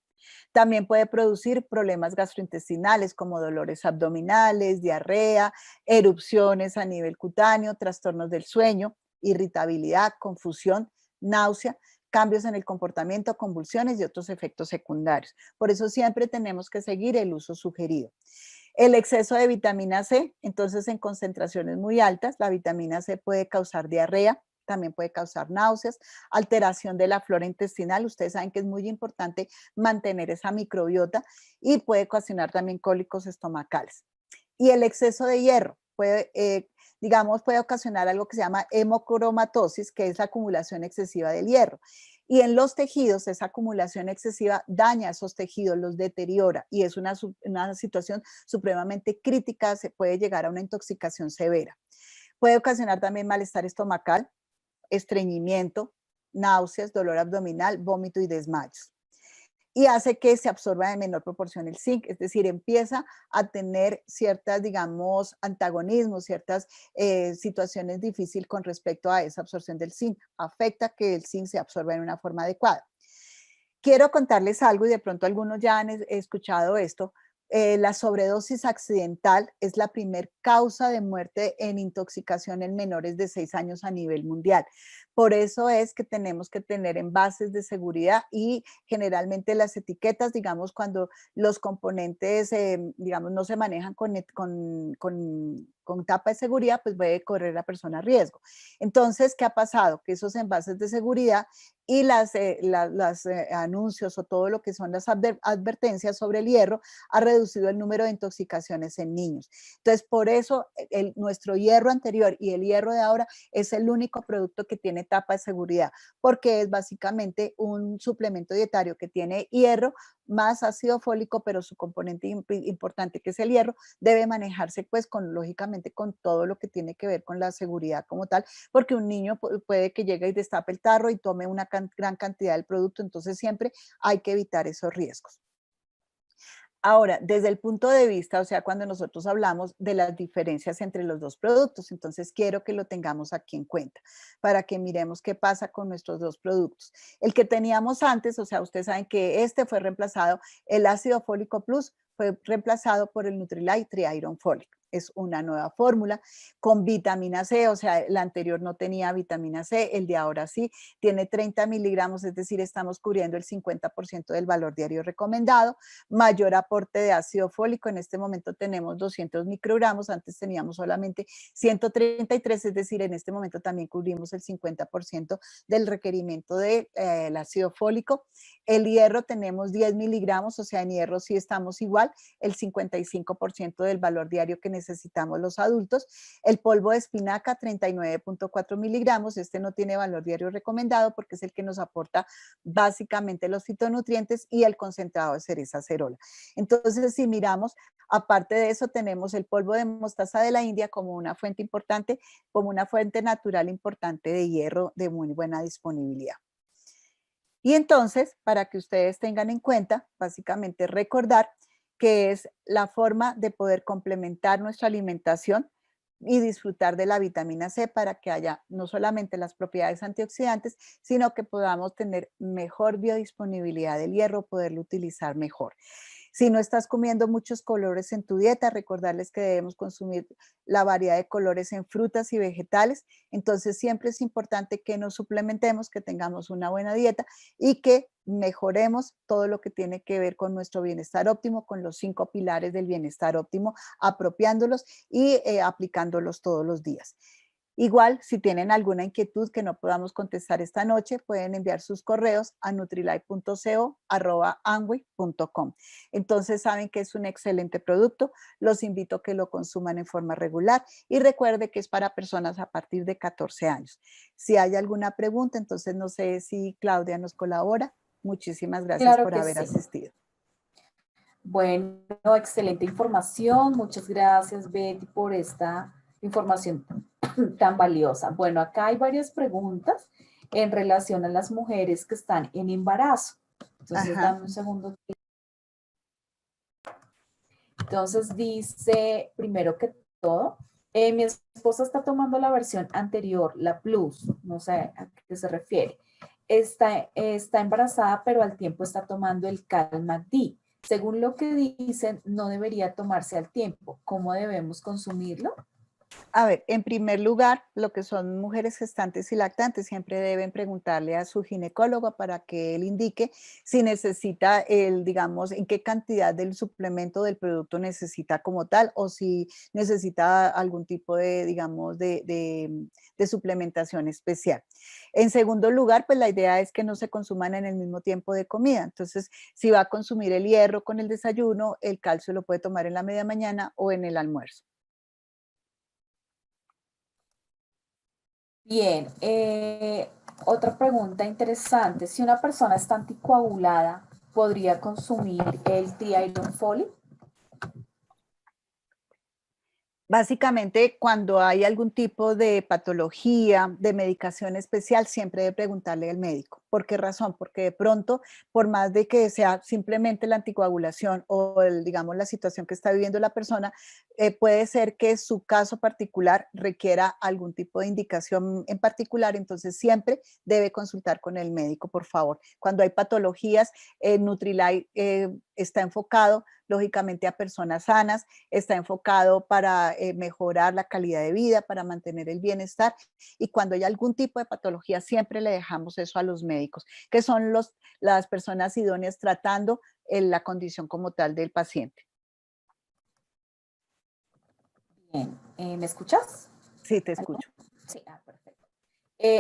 También puede producir problemas gastrointestinales como dolores abdominales, diarrea, erupciones a nivel cutáneo, trastornos del sueño, irritabilidad, confusión, náusea, cambios en el comportamiento, convulsiones y otros efectos secundarios. Por eso siempre tenemos que seguir el uso sugerido. El exceso de vitamina C, entonces en concentraciones muy altas, la vitamina C puede causar diarrea, también puede causar náuseas, alteración de la flora intestinal. Ustedes saben que es muy importante mantener esa microbiota y puede ocasionar también cólicos estomacales. Y el exceso de hierro digamos, puede ocasionar algo que se llama hemocromatosis, que es la acumulación excesiva del hierro. Y en los tejidos, esa acumulación excesiva daña esos tejidos, los deteriora y es una situación supremamente crítica, se puede llegar a una intoxicación severa. Puede ocasionar también malestar estomacal, estreñimiento, náuseas, dolor abdominal, vómito y desmayos. Y hace que se absorba en menor proporción el zinc, es decir, empieza a tener ciertas, digamos, antagonismos, ciertas situaciones difíciles con respecto a esa absorción del zinc. Afecta que el zinc se absorba en una forma adecuada. Quiero contarles algo y de pronto algunos ya han escuchado esto. La sobredosis accidental es la primer causa de muerte en intoxicación en menores de 6 años a nivel mundial. Por eso es que tenemos que tener envases de seguridad y generalmente las etiquetas, digamos, cuando los componentes, digamos, no se manejan con tapa de seguridad, pues puede correr la persona riesgo. Entonces, ¿qué ha pasado? Que esos envases de seguridad y los anuncios o todo lo que son las advertencias sobre el hierro ha reducido el número de intoxicaciones en niños. Entonces, por eso nuestro hierro anterior y el hierro de ahora es el único producto que tiene tapa de seguridad, porque es básicamente un suplemento dietario que tiene hierro más ácido fólico, pero su componente importante, que es el hierro, debe manejarse pues lógicamente con todo lo que tiene que ver con la seguridad como tal, porque un niño puede que llegue y destape el tarro y tome una gran cantidad del producto, entonces siempre hay que evitar esos riesgos. Ahora, desde el punto de vista, o sea, cuando nosotros hablamos de las diferencias entre los dos productos, entonces quiero que lo tengamos aquí en cuenta para que miremos qué pasa con nuestros dos productos. El que teníamos antes, o sea, ustedes saben que este fue reemplazado, el ácido fólico plus fue reemplazado por el Nutrilite Tri-Iron Folic. Es una nueva fórmula con vitamina C, o sea, el anterior no tenía vitamina C, el de ahora sí, tiene 30 miligramos, es decir, estamos cubriendo el 50% del valor diario recomendado, mayor aporte de ácido fólico, en este momento tenemos 200 microgramos, antes teníamos solamente 133, es decir, en este momento también cubrimos el 50% del requerimiento del ácido fólico. El hierro tenemos 10 miligramos, o sea, en hierro sí estamos igual, el 55% del valor diario que necesitamos los adultos. El polvo de espinaca, 39.4 miligramos, este no tiene valor diario recomendado porque es el que nos aporta básicamente los fitonutrientes y el concentrado de cereza acerola. Entonces, si miramos, aparte de eso, tenemos el polvo de mostaza de la India como una fuente importante, como una fuente natural importante de hierro de muy buena disponibilidad. Y entonces, para que ustedes tengan en cuenta, básicamente recordar que es la forma de poder complementar nuestra alimentación y disfrutar de la vitamina C para que haya no solamente las propiedades antioxidantes, sino que podamos tener mejor biodisponibilidad del hierro, poderlo utilizar mejor. Si no estás comiendo muchos colores en tu dieta, recordarles que debemos consumir la variedad de colores en frutas y vegetales. Entonces siempre es importante que nos suplementemos, que tengamos una buena dieta y que mejoremos todo lo que tiene que ver con nuestro bienestar óptimo, con los 5 pilares del bienestar óptimo, apropiándolos y aplicándolos todos los días. Igual, si tienen alguna inquietud que no podamos contestar esta noche, pueden enviar sus correos a nutrilite.co@amway.com. Entonces saben que es un excelente producto, los invito a que lo consuman en forma regular y recuerde que es para personas a partir de 14 años. Si hay alguna pregunta, entonces no sé si Claudia nos colabora. Muchísimas gracias Claro por que haber sí. asistido. Bueno, excelente información. Muchas gracias, Betty, por esta información tan valiosa. Bueno, acá hay varias preguntas en relación a las mujeres que están en embarazo. Entonces, Ajá. dame un segundo. Entonces, dice, primero que todo, mi esposa está tomando la versión anterior, la Plus, no sé a qué se refiere. Está embarazada, pero al tiempo está tomando el Calma D. Según lo que dicen, no debería tomarse al tiempo. ¿Cómo debemos consumirlo? A ver, en primer lugar, lo que son mujeres gestantes y lactantes siempre deben preguntarle a su ginecólogo para que él indique si necesita digamos, en qué cantidad del suplemento del producto necesita como tal o si necesita algún tipo de, digamos, de suplementación especial. En segundo lugar, pues la idea es que no se consuman en el mismo tiempo de comida. Entonces, si va a consumir el hierro con el desayuno, el calcio lo puede tomar en la media mañana o en el almuerzo. Bien, otra pregunta interesante. Si una persona está anticoagulada, ¿podría consumir el Tri-Iron Folate? Básicamente, cuando hay algún tipo de patología, de medicación especial, siempre debe preguntarle al médico. ¿Por qué razón? Porque de pronto, por más de que sea simplemente la anticoagulación o, digamos, la situación que está viviendo la persona, puede ser que su caso particular requiera algún tipo de indicación en particular, entonces siempre debe consultar con el médico, por favor. Cuando hay patologías, Nutrilite está enfocado lógicamente a personas sanas, está enfocado para mejorar la calidad de vida, para mantener el bienestar y cuando hay algún tipo de patología siempre le dejamos eso a los médicos, que son las personas idóneas tratando la condición como tal del paciente. Bien, ¿me escuchas? Sí, te escucho. Sí, perfecto.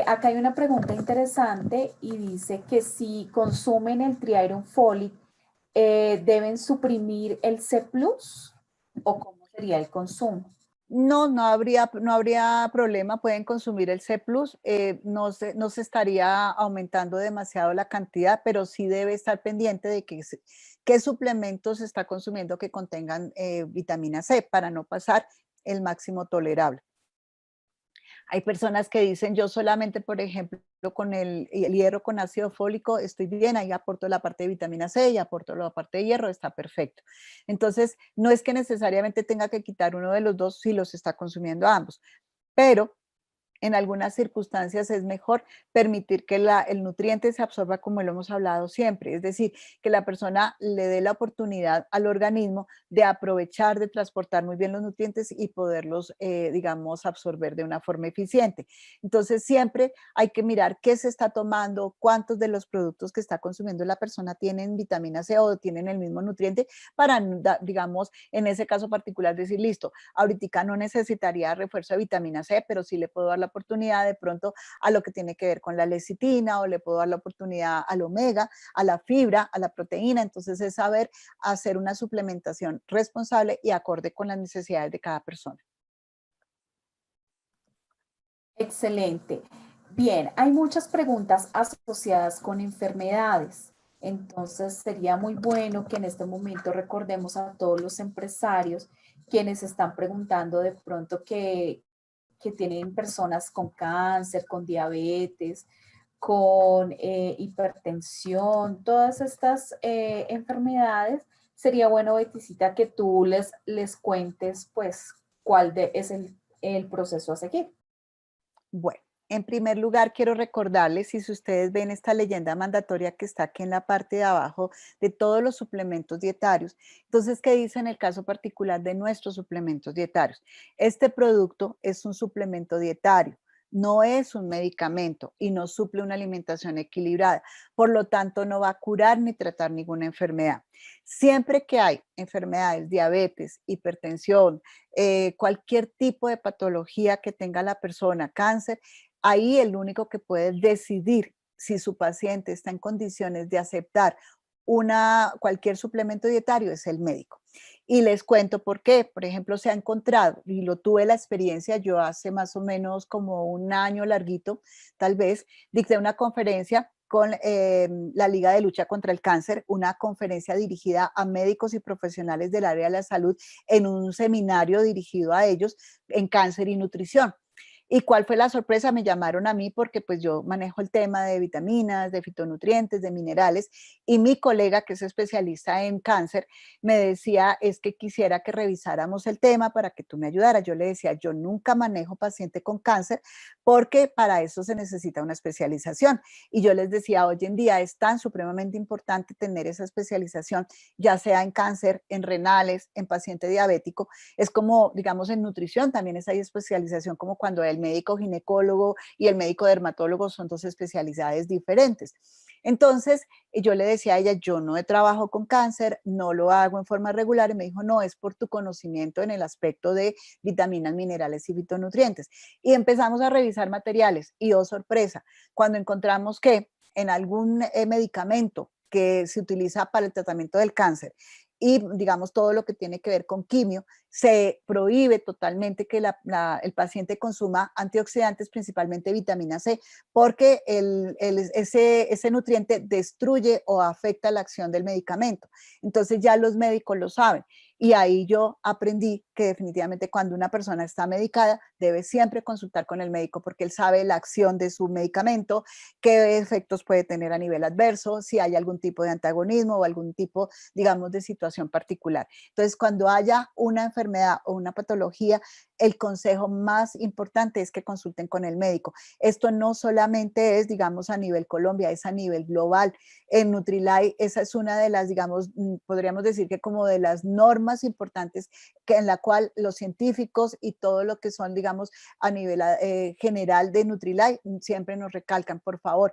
Acá hay una pregunta interesante y dice que si consumen el Tri-Iron Folate, ¿deben suprimir el C+, o cómo sería el consumo? No, no habría problema, pueden consumir el C+, no se estaría aumentando demasiado la cantidad, pero sí debe estar pendiente de qué suplementos está consumiendo que contengan vitamina C para no pasar el máximo tolerable. Hay personas que dicen, yo solamente, por ejemplo, con el hierro con ácido fólico estoy bien, ahí aporto la parte de vitamina C y aporto la parte de hierro, está perfecto. Entonces, no es que necesariamente tenga que quitar uno de los dos si los está consumiendo ambos, pero en algunas circunstancias es mejor permitir que el nutriente se absorba como lo hemos hablado siempre, es decir, que la persona le dé la oportunidad al organismo de aprovechar, de transportar muy bien los nutrientes y poderlos, digamos, absorber de una forma eficiente. Entonces, siempre hay que mirar qué se está tomando, cuántos de los productos que está consumiendo la persona tienen vitamina C o tienen el mismo nutriente para, digamos, en ese caso particular decir, listo, ahorita no necesitaría refuerzo de vitamina C, pero sí le puedo dar la oportunidad de pronto a lo que tiene que ver con la lecitina o le puedo dar la oportunidad al omega, a la fibra, a la proteína. Entonces es saber hacer una suplementación responsable y acorde con las necesidades de cada persona. Excelente. Bien, hay muchas preguntas asociadas con enfermedades. Entonces sería muy bueno que en este momento recordemos a todos los empresarios quienes están preguntando de pronto que tienen personas con cáncer, con diabetes, con hipertensión, todas estas enfermedades. Sería bueno, Betisita, que tú les cuentes pues es el proceso a seguir. Bueno, en primer lugar, quiero recordarles, y si ustedes ven esta leyenda mandatoria que está aquí en la parte de abajo de todos los suplementos dietarios, entonces, ¿qué dice en el caso particular de nuestros suplementos dietarios? Este producto es un suplemento dietario, no es un medicamento y no suple una alimentación equilibrada. Por lo tanto, no va a curar ni tratar ninguna enfermedad. Siempre que hay enfermedades, diabetes, hipertensión, cualquier tipo de patología que tenga la persona, cáncer, ahí el único que puede decidir si su paciente está en condiciones de aceptar cualquier suplemento dietario es el médico. Y les cuento por qué. Por ejemplo, se ha encontrado, y lo tuve la experiencia, yo hace más o menos como un año larguito, tal vez, dicté una conferencia con la Liga de Lucha contra el Cáncer, una conferencia dirigida a médicos y profesionales del área de la salud en un seminario dirigido a ellos en cáncer y nutrición. ¿Y cuál fue la sorpresa? Me llamaron a mí porque pues yo manejo el tema de vitaminas, de fitonutrientes, de minerales, y mi colega que es especialista en cáncer me decía, es que quisiera que revisáramos el tema para que tú me ayudaras. Yo le decía, yo nunca manejo paciente con cáncer porque para eso se necesita una especialización. Y yo les decía, hoy en día es tan supremamente importante tener esa especialización, ya sea en cáncer, en renales, en paciente diabético. Es como, digamos, en nutrición también hay especialización, como cuando el médico ginecólogo y el médico dermatólogo son dos especialidades diferentes. Entonces, yo le decía a ella, yo no trabajo con cáncer, no lo hago en forma regular, y me dijo, no, es por tu conocimiento en el aspecto de vitaminas, minerales y fitonutrientes. Y empezamos a revisar materiales y, oh sorpresa, cuando encontramos que en algún medicamento que se utiliza para el tratamiento del cáncer y digamos todo lo que tiene que ver con quimio, se prohíbe totalmente que el paciente consuma antioxidantes, principalmente vitamina C, porque ese nutriente destruye o afecta la acción del medicamento. Entonces ya los médicos lo saben. Y ahí yo aprendí que definitivamente cuando una persona está medicada debe siempre consultar con el médico porque él sabe la acción de su medicamento, qué efectos puede tener a nivel adverso, si hay algún tipo de antagonismo o algún tipo, digamos, de situación particular. Entonces, cuando haya una enfermedad o una patología, el consejo más importante es que consulten con el médico. Esto no solamente es, digamos, a nivel Colombia, es a nivel global. En Nutrilite, esa es una de las, digamos, podríamos decir que como de las normas importantes en la cual los científicos y todo lo que son, digamos, a nivel general de Nutrilite siempre nos recalcan, por favor,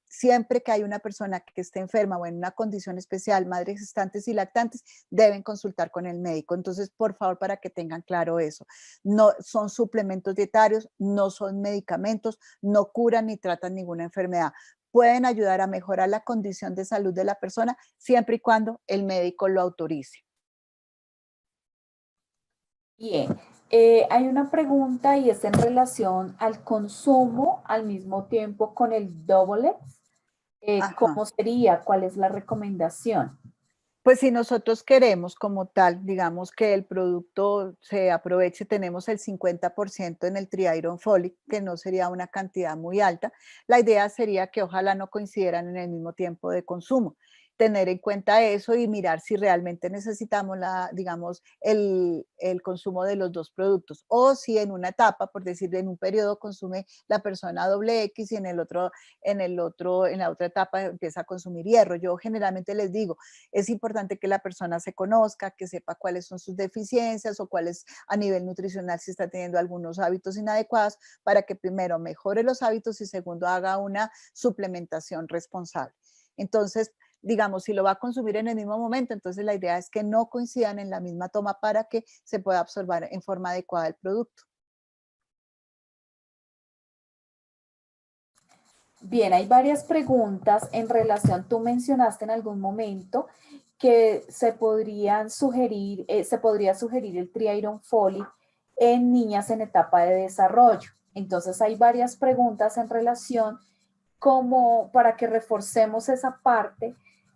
siempre que hay una persona que esté enferma o en una condición especial, madres gestantes y lactantes, deben consultar con el médico. Entonces, por favor, para que tengan claro eso. No son suplementos dietarios, no son medicamentos, no curan ni tratan ninguna enfermedad. Pueden ayudar a mejorar la condición de salud de la persona siempre y cuando el médico lo autorice. Bien, hay una pregunta y es en relación al consumo al mismo tiempo con el Doublex. Ajá. ¿Cómo sería? ¿Cuál es la recomendación? Pues si nosotros queremos como tal, digamos que el producto se aproveche, tenemos el 50% en el Tri-Iron Folic, que no sería una cantidad muy alta. La idea sería que ojalá no coincidieran en el mismo tiempo de consumo. Tener en cuenta eso y mirar si realmente necesitamos digamos, el consumo de los dos productos. O si en una etapa, por decir, en un periodo consume la persona doble X y en la otra etapa empieza a consumir hierro. Yo generalmente les digo, es importante que la persona se conozca, que sepa cuáles son sus deficiencias o cuáles a nivel nutricional si está teniendo algunos hábitos inadecuados para que primero mejore los hábitos y segundo haga una suplementación responsable. Entonces, digamos, si lo va a consumir en el mismo momento, entonces la idea es que no coincidan en la misma toma para que se pueda absorber en forma adecuada el producto. Bien, hay varias preguntas en relación, tú mencionaste en algún momento que se podría sugerir el Tri-Iron Folic en niñas en etapa de desarrollo. Entonces hay varias preguntas en relación como para que reforcemos esa parte,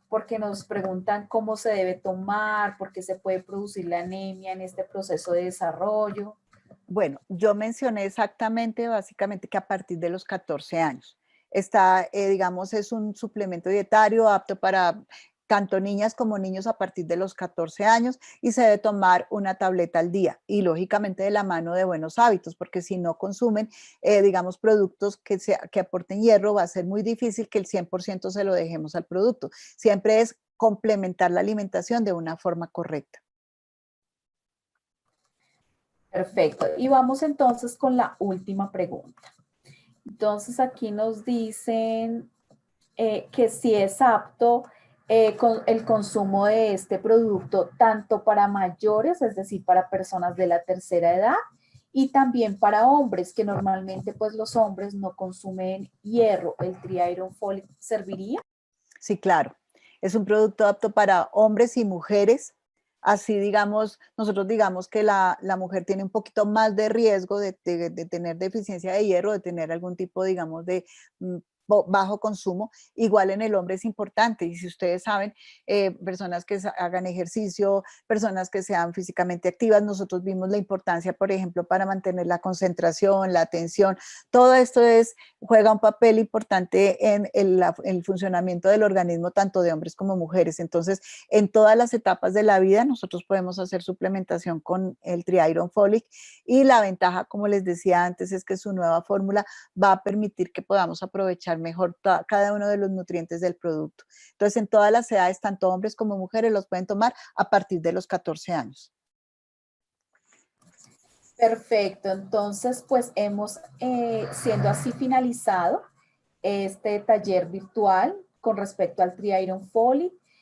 porque nos preguntan cómo se debe tomar, por qué se puede producir la anemia en este proceso de desarrollo. Bueno, yo mencioné exactamente, básicamente, que a partir de los 14 años. Está, digamos, es un suplemento dietario apto para tanto niñas como niños a partir de los 14 años y se debe tomar una tableta al día y lógicamente de la mano de buenos hábitos, porque si no consumen, digamos, productos que aporten hierro, va a ser muy difícil que el 100% se lo dejemos al producto. Siempre es complementar la alimentación de una forma correcta. Perfecto. Y vamos entonces con la última pregunta. Entonces aquí nos dicen que si es apto con el consumo de este producto tanto para mayores, es decir, para personas de la tercera edad, y también para hombres, que normalmente pues los hombres no consumen hierro. ¿El Tri-Iron Folic serviría? Sí, claro. Es un producto apto para hombres y mujeres. Así, digamos, nosotros digamos que la mujer tiene un poquito más de riesgo de tener deficiencia de hierro, de tener algún tipo, digamos, de bajo consumo. Igual en el hombre es importante. Y si ustedes saben, personas que hagan ejercicio, personas que sean físicamente activas, nosotros vimos la importancia, por ejemplo, para mantener la concentración, la atención. Todo esto juega un papel importante en el funcionamiento del organismo tanto de hombres como mujeres. Entonces, en todas las etapas de la vida nosotros podemos hacer suplementación con el Tri-Iron Folic y la ventaja, como les decía antes, es que su nueva fórmula va a permitir que podamos aprovechar mejor cada uno de los nutrientes del producto. Entonces, en todas las edades, tanto hombres como mujeres los pueden tomar a partir de los 14 años. Perfecto, entonces pues hemos, siendo así finalizado este taller virtual con respecto al Tri-Iron Folic.